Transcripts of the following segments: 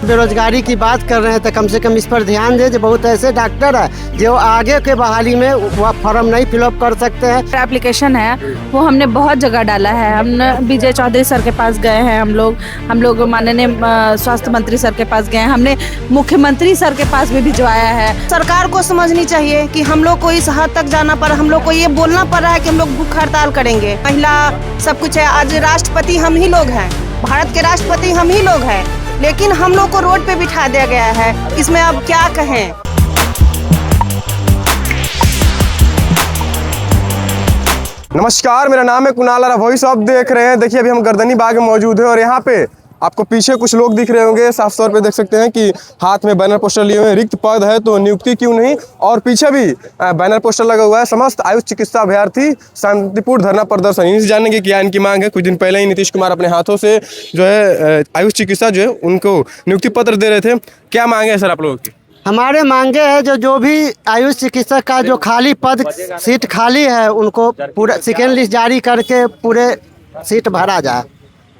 बेरोजगारी की बात कर रहे हैं तो कम से कम इस पर ध्यान दें। जो बहुत ऐसे डॉक्टर है जो आगे के बहाली में वह फॉर्म नहीं फिलअप कर सकते हैं। एप्लीकेशन है वो हमने बहुत जगह डाला है। हमने विजय चौधरी सर के पास गए हैं, हम लोग माननीय स्वास्थ्य मंत्री सर के पास गए हैं, हमने मुख्यमंत्री सर के पास भी भिजवाया है। सरकार को समझनी चाहिए कि हम लोग को इस हद तक जाना पड़ा, हम लोग को ये बोलना पड़ रहा है कि हम लोग भूख हड़ताल करेंगे। महिला सब कुछ है, आज राष्ट्रपति हम ही लोग हैं, भारत के राष्ट्रपति हम ही लोग हैं, लेकिन हम लोग को रोड पे बिठा दिया गया है। इसमें अब क्या कहें। नमस्कार, मेरा नाम है कुणाल और वॉइस ऑफ देख रहे हैं। देखिए अभी हम गर्दनी बाग में मौजूद हैं और यहाँ पे आपको पीछे कुछ लोग दिख रहे होंगे। साफ तौर पे देख सकते हैं कि हाथ में बैनर पोस्टर लिए हुए हैं, रिक्त पद है तो नियुक्ति क्यों नहीं। और पीछे भी बैनर पोस्टर लगा हुआ है, समस्त आयुष चिकित्सा अभ्यर्थी शांतिपूर्ण धरना प्रदर्शन। इनसे जानने की क्या इनकी मांग है। कुछ दिन पहले ही नीतीश कुमार अपने हाथों से जो है आयुष चिकित्सा जो है उनको नियुक्ति पत्र दे रहे थे। क्या मांगे है सर आप लोगों की? हमारे मांगे हैं जो भी आयुष चिकित्सक का जो खाली पद सीट खाली है उनको पूरा सेकेंड लिस्ट जारी करके पूरे सीट भरा जाए,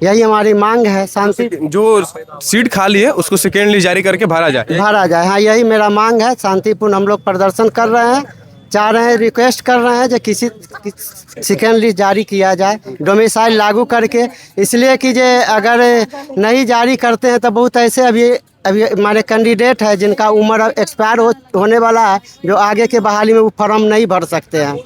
यही हमारी मांग है। शांति जो सीट खाली है उसको सेकेंड लिस्ट जारी करके भरा जाए। हाँ, यही मेरा मांग है। शांतिपूर्ण हम लोग प्रदर्शन कर रहे हैं, चाह रहे हैं, रिक्वेस्ट कर रहे हैं जो किसी सेकेंड लिस्ट जारी किया जाए डोमिसाइल लागू करके। इसलिए कि जे अगर नहीं जारी करते हैं तो बहुत ऐसे अभी हमारे कैंडिडेट है जिनका उम्र एक्सपायर होने वाला है, जो आगे के बहाली में वो फॉर्म नहीं भर सकते हैं।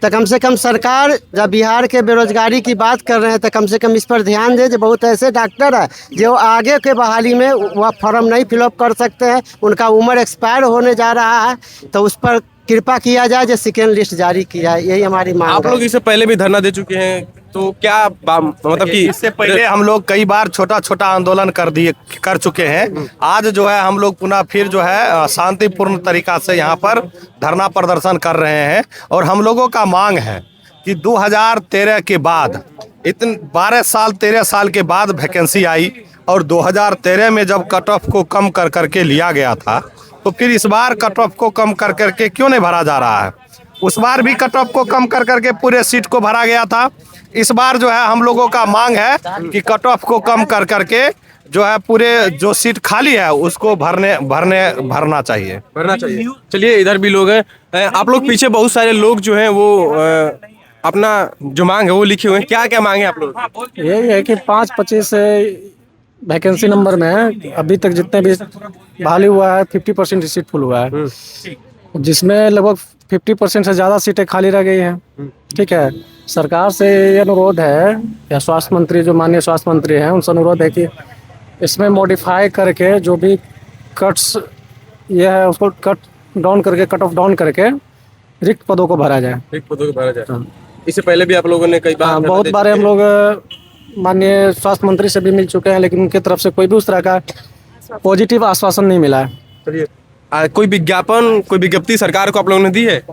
तो कम से कम सरकार जब बिहार के बेरोजगारी की बात कर रहे हैं तो कम से कम इस पर ध्यान दें। जो बहुत ऐसे डॉक्टर है जो आगे के बहाली में वह फॉर्म नहीं फिलअप कर सकते हैं, उनका उम्र एक्सपायर होने जा रहा है, तो उस पर कृपा किया जाए जो सेकेंड लिस्ट जारी की जाए, यही हमारी मांग है। आप लोग इससे पहले भी धरना दे चुके हैं तो क्या मतलब कि इससे पहले हम लोग कई बार छोटा छोटा आंदोलन कर चुके हैं। आज जो है हम लोग पुनः फिर जो है शांतिपूर्ण तरीका से यहाँ पर धरना प्रदर्शन कर रहे हैं। और हम लोगों का मांग है कि 2013 के बाद 13 साल के बाद वैकेंसी आई और 2013 में जब कट ऑफ को कम कर करके लिया गया था तो फिर इस बार कट ऑफ को कम कर करके क्यों नहीं भरा जा रहा है। उस बार भी कट ऑफ को कम कर करके पूरे सीट को भरा गया था। इस बार जो है हम लोगों का मांग है कि कट ऑफ को कम कर करके जो है पूरे जो सीट खाली है उसको भरना चाहिए। चलिए इधर भी लोग हैं। आप लोग पीछे बहुत सारे लोग जो हैं वो अपना जो मांग है वो लिखे हुए हैं। क्या क्या मांगे आप लोग? यही है कि 5-25 वैकेंसी नंबर में है। अभी तक जितने भी बहाली हुआ है 50% सीट फुल हुआ है, जिसमें लगभग 50% से ज़्यादा सीटें खाली रह गई हैं। ठीक है, सरकार से ये अनुरोध है या स्वास्थ्य मंत्री जो माननीय स्वास्थ्य मंत्री हैं उनसे अनुरोध है कि इसमें मॉडिफाई करके जो भी कट्स ये है उसको कट ऑफ डाउन करके रिक्त पदों को भरा जाए। इससे पहले भी आप लोगों ने कई बार बहुत बार हम लोग माननीय स्वास्थ्य मंत्री से भी मिल चुके हैं, लेकिन उनकी तरफ से कोई भी उस तरह का पॉजिटिव आश्वासन नहीं मिला है। चलिए कोई विज्ञप्ति सरकार को आप लोगों ने दी है?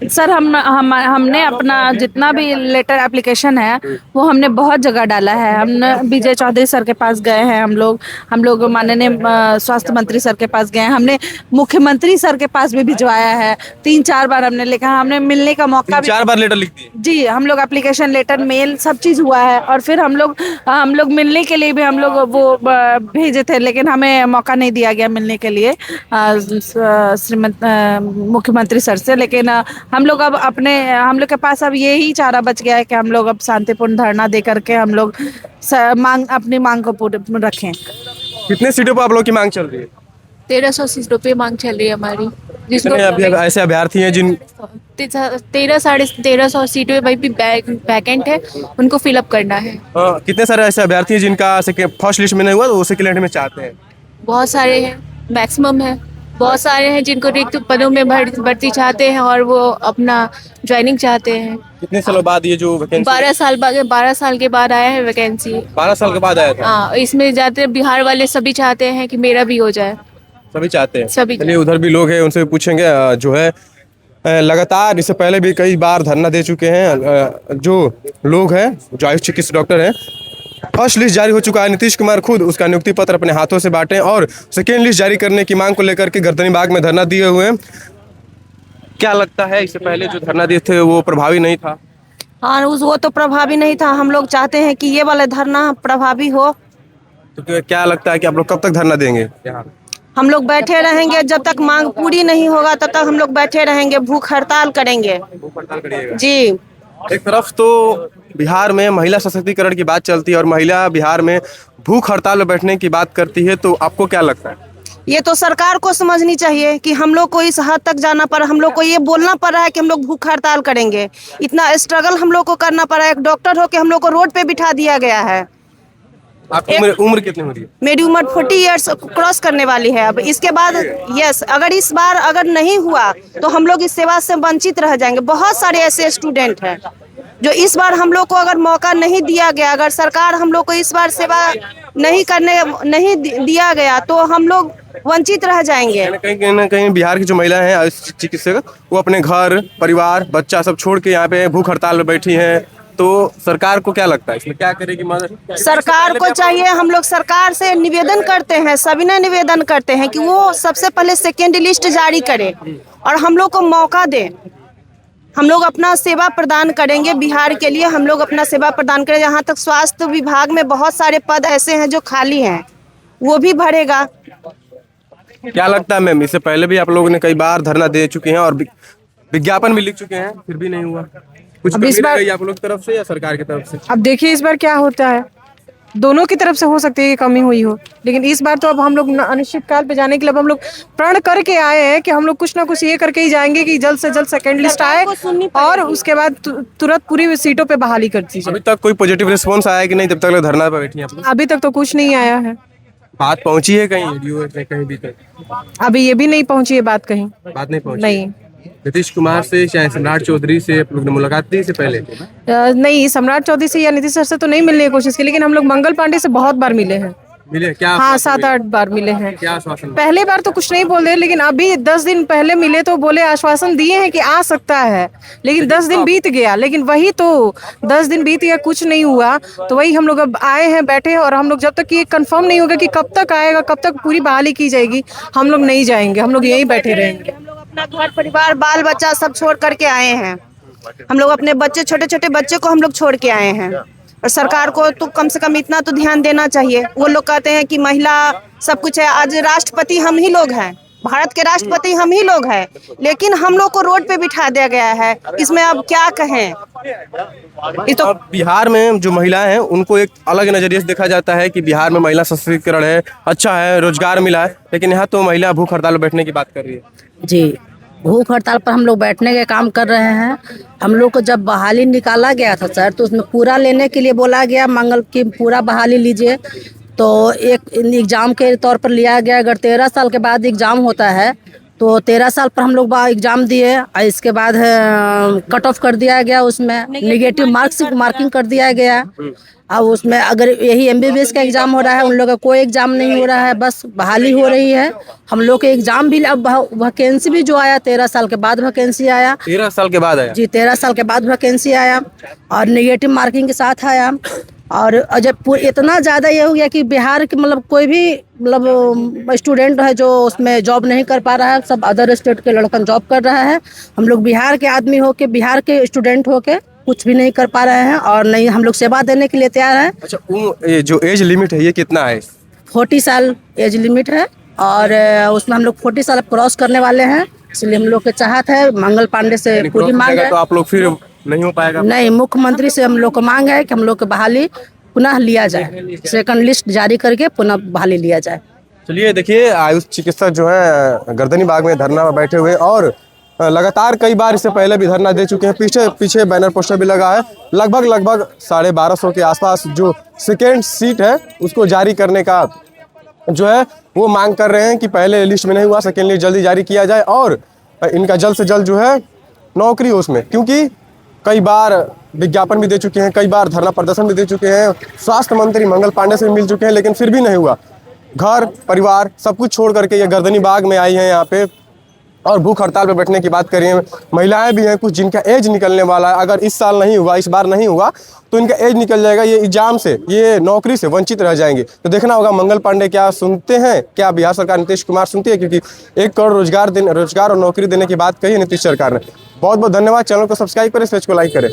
सर हमने अपना जितना भी लेटर एप्लीकेशन है वो हमने बहुत जगह डाला है। हमने विजय चौधरी सर के पास गए हैं, हम लोग माननीय स्वास्थ्य मंत्री सर के पास गए हैं, हमने मुख्यमंत्री सर के पास भी भिजवाया है। 3-4 बार हमने लिखा, हमने मिलने का मौका 4 बार लेटर लिख दिए जी। हम लोग एप्लीकेशन लेटर मेल सब चीज़ हुआ है और फिर हम लोग मिलने के लिए भी हम लोग वो भेजे थे, लेकिन हमें मौका नहीं दिया गया मिलने के लिए मुख्यमंत्री सर से। लेकिन हम लोग के पास अब यही चारा बच गया है कि हम लोग अब शांतिपूर्ण धरना दे करके हम लोग अपनी मांग को पूरे रखें। कितने सीटों पर आप लोग की मांग चल रही है? 1300 सीटों पे मांग चल रही है हमारी, जिसमें अभी ऐसे अभ्यर्थी हैं जिन 1300 सीटों पे भी वैकेंट है, उनको फिलअप करना है। कितने सारे ऐसे अभ्यर्थी हैं जिनका फर्स्ट लिस्ट में नहीं हुआ तो वो सेकंड लिस्ट में चाहते हैं? बहुत सारे हैं, मैक्सिमम है। बहुत सारे हैं जिनको रिक्त पदों में भर्ती चाहते हैं और वो अपना ज्वाइनिंग चाहते हैं। कितने सालों बाद ये जो वैकेंसी? 12 साल के बाद आया है वैकेंसी। 12 साल के बाद आया था। हाँ, इसमें ज्यादातर बिहार वाले सभी चाहते हैं कि मेरा भी हो जाए। सभी चाहते हैं? सभी। चलिए उधर भी लोग हैं, उनसे भी पूछेंगे। जो है लगातार इससे पहले भी कई बार धरना दे चुके हैं जो लोग हैं, जो आयुष चिकित्सक डॉक्टर हैं। फर्स्ट लिस्ट जारी हो चुका है, नीतीश कुमार खुद उसका नियुक्ति पत्र अपने हाथों से बांटे और सेकेंड लिस्ट जारी करने की मांग को लेकर के गर्दनी बाग में धरना दिए हुए हैं। क्या लगता है इससे पहले जो धरना दिए थे वो प्रभावी नहीं था? हाँ, वो तो प्रभावी नहीं था। हम लोग चाहते हैं कि ये वाला धरना प्रभावी हो। तो क्या लगता है कि आप लोग कब तक धरना देंगे यहाँ? हम लोग बैठे रहेंगे जब तक मांग पूरी नहीं होगा तब तक हम लोग बैठे रहेंगे, भूख हड़ताल करेंगे। भूख हड़ताल करिएगा? जी। एक तरफ तो बिहार में महिला सशक्तिकरण की बात चलती है और महिला बिहार में भूख हड़ताल में बैठने की बात करती है, तो आपको क्या लगता है? ये तो सरकार को समझनी चाहिए कि हम लोग को इस हद तक जाना पड़ा, हम लोग को ये बोलना पड़ रहा है कि हम लोग भूख हड़ताल करेंगे। इतना स्ट्रगल हम लोग को करना पड़ा है, एक डॉक्टर हो के हम लोग को रोड पे बिठा दिया गया है। आपकी उम्र कितनी हो रही है? मेरी उम्र 40 इयर्स क्रॉस करने वाली है। अब इसके बाद अगर इस बार अगर नहीं हुआ तो हम लोग इस सेवा से वंचित रह जाएंगे। बहुत सारे ऐसे स्टूडेंट हैं जो इस बार हम लोग को अगर मौका नहीं दिया गया, अगर सरकार हम लोग को इस बार सेवा नहीं दिया गया तो हम लोग वंचित रह जाएंगे। कहीं ना कहीं बिहार की जो महिलाएं हैं चिकित्सक, वो अपने घर परिवार बच्चा सब छोड़ के यहाँ पे भूख हड़ताल में बैठी हैं, तो सरकार को क्या लगता है इसमें क्या करेगी मदद? सरकार को चाहिए, हम लोग सरकार से निवेदन करते हैं, सभी ने निवेदन करते हैं कि वो सबसे पहले सेकेंड लिस्ट जारी करे और हम लोग को मौका दे। हम लोग अपना सेवा प्रदान करेंगे बिहार के लिए, हम लोग अपना सेवा प्रदान करें। जहाँ तक स्वास्थ्य विभाग में बहुत सारे पद ऐसे हैं जो खाली हैं, वो भी भरेगा। क्या लगता है मैम, इससे पहले भी आप लोगों ने कई बार धरना दे चुके हैं और विज्ञापन भी लिख चुके हैं, फिर भी नहीं हुआ? कुछ कमी रह गई आप लोग तरफ से या सरकार की तरफ से? अब देखिए इस बार क्या होता है, दोनों की तरफ से हो सकती है कि कमी हुई हो, लेकिन इस बार तो अब हम लोग अनिश्चित काल पे जाने के लिए अब हम लोग प्रण करके आए हैं कि हम लोग कुछ ना कुछ ये करके ही जाएंगे कि जल्द से जल्द सेकंड लिस्ट आए और उसके बाद तुरंत पूरी सीटों पे बहाली कर दी जाए। अभी तक कोई पॉजिटिव रिस्पॉन्स आया कि नहीं जब तक धरना पे बैठी हैं आप लोग? अभी तक तो कुछ नहीं आया है। बात पहुंची है कहीं वीडियो कहीं भी तक? अभी ये भी नहीं पहुंची है बात कहीं। बात नहीं पहुंची? नहीं। नीतीश कुमार से चाहे सम्राट चौधरी से आप लोग ने मुलाकात की इससे पहले? नहीं, सम्राट चौधरी से या नीतीश सर से तो नहीं मिलने की कोशिश की, लेकिन हम लोग मंगल पांडे से बहुत बार मिले हैं। मिले क्या? हाँ, 7-8 बार मिले हैं। क्या आश्वासन? पहले बार तो कुछ नहीं बोल रहे, लेकिन अभी 10 दिन पहले मिले तो बोले, आश्वासन दिए हैं कि आ सकता है, लेकिन 10 दिन बीत गया। लेकिन वही तो 10 दिन बीत गया, कुछ नहीं हुआ, तो वही हम लोग अब आए हैं बैठे हैं और हम लोग जब तक ये कंफर्म नहीं होगा कि कब तक आएगा, कब तक पूरी बहाली की जाएगी, हम लोग नहीं जाएंगे, हम लोग यहीं बैठे रहेंगे। हम लोग अपना घर परिवार बाल बच्चा सब छोड़ करके आए हैं। हम लोग अपने बच्चे छोटे छोटे बच्चे को हम लोग छोड़ के आए हैं और सरकार को तो कम से कम इतना तो ध्यान देना चाहिए। वो लोग कहते हैं कि महिला सब कुछ है, आज राष्ट्रपति हम ही लोग हैं, भारत के राष्ट्रपति हम ही लोग हैं, लेकिन हम लोग को रोड पे बिठा दिया गया है। इसमें अब क्या कहें? तो बिहार में जो महिलाएं हैं उनको एक अलग नजरिए से देखा जाता है कि बिहार में महिला सशक्तिकरण है, अच्छा है, रोजगार मिला है, लेकिन यहाँ तो महिला भूख हड़ताल बैठने की बात कर रही है। जी, भूख हड़ताल पर हम लोग बैठने के काम कर रहे हैं। हम लोग को जब बहाली निकाला गया था सर, तो उसमें पूरा लेने के लिए बोला गया मंगल की पूरा बहाली लीजिए, तो एक एग्ज़ाम के तौर पर लिया गया। अगर 13 साल के बाद एग्ज़ाम होता है तो 13 साल पर हम लोग एग्ज़ाम दिए और इसके बाद कट ऑफ कर दिया गया, उसमें नेगेटिव मार्किंग कर दिया गया। अब उसमें अगर यही MBBS का एग्ज़ाम हो रहा है, उन लोगों का कोई एग्ज़ाम नहीं हो रहा है, बस बहाली हो रही है। हम लोग के एग्ज़ाम भी, अब वैकेंसी भी जो आया 13 साल के बाद वैकेंसी आया। 13 साल के बाद आया? जी, 13 साल के बाद वैकेंसी आया और नेगेटिव मार्किंग के साथ आया। और जब इतना ज़्यादा ये हो गया कि बिहार के मतलब कोई भी मतलब स्टूडेंट है जो उसमें जॉब नहीं कर पा रहा है, सब अदर स्टेट के लड़कन जॉब कर रहा है। हम लोग बिहार के आदमी हो के, बिहार के स्टूडेंट हो के कुछ भी नहीं कर पा रहे हैं और नहीं हम लोग सेवा देने के लिए तैयार हैं। अच्छा, ये जो एज लिमिट है ये कितना है? 40 साल एज लिमिट है और उसमें हम लोग 40 साल क्रॉस करने वाले हैं, इसलिए हम लोग के चाहत है मंगल पांडे से पूरी मांग है। तो आप लोग फिर नहीं हो पाएगा? नहीं, मुख्यमंत्री से हम लोग को मांग है कि हम लोग की बहाली पुनः लिया जाए, सेकंड लिस्ट जारी करके पुनः बहाली लिया जाए। चलिए देखिए, आयुष चिकित्सक जो है गर्दनी बाग में धरना में बैठे हुए और लगातार कई बार इससे पहले भी धरना दे चुके हैं। पीछे बैनर पोस्टर भी लगा है। लगभग 1250 के आसपास जो सेकेंड सीट है उसको जारी करने का जो है वो मांग कर रहे हैं कि पहले लिस्ट में नहीं हुआ, सेकेंड लिस्ट जल्दी जारी किया जाए और इनका जल्द से जल्द जो है नौकरी हो उसमें, क्योंकि कई बार विज्ञापन भी दे चुके हैं, कई बार धरना प्रदर्शन भी दे चुके हैं, स्वास्थ्य मंत्री मंगल पांडे से भी मिल चुके हैं, लेकिन फिर भी नहीं हुआ। घर परिवार सब कुछ छोड़ करके ये गर्दनी बाग में आई हैं यहाँ पे और भूख हड़ताल पे बैठने की बात करिए। महिलाएं भी हैं कुछ जिनका एज निकलने वाला है, अगर इस साल नहीं हुआ, इस बार नहीं हुआ तो इनका एज निकल जाएगा, ये एग्जाम से, ये नौकरी से वंचित रह जाएंगे। तो देखना होगा मंगल पांडे क्या सुनते हैं, क्या बिहार सरकार नीतीश कुमार सुनती है, क्योंकि 1 करोड़ रोजगार और नौकरी देने की बात कही है नीतीश सरकार ने। बहुत बहुत धन्यवाद। चैनल को सब्सक्राइब करें, पेज को लाइक करें।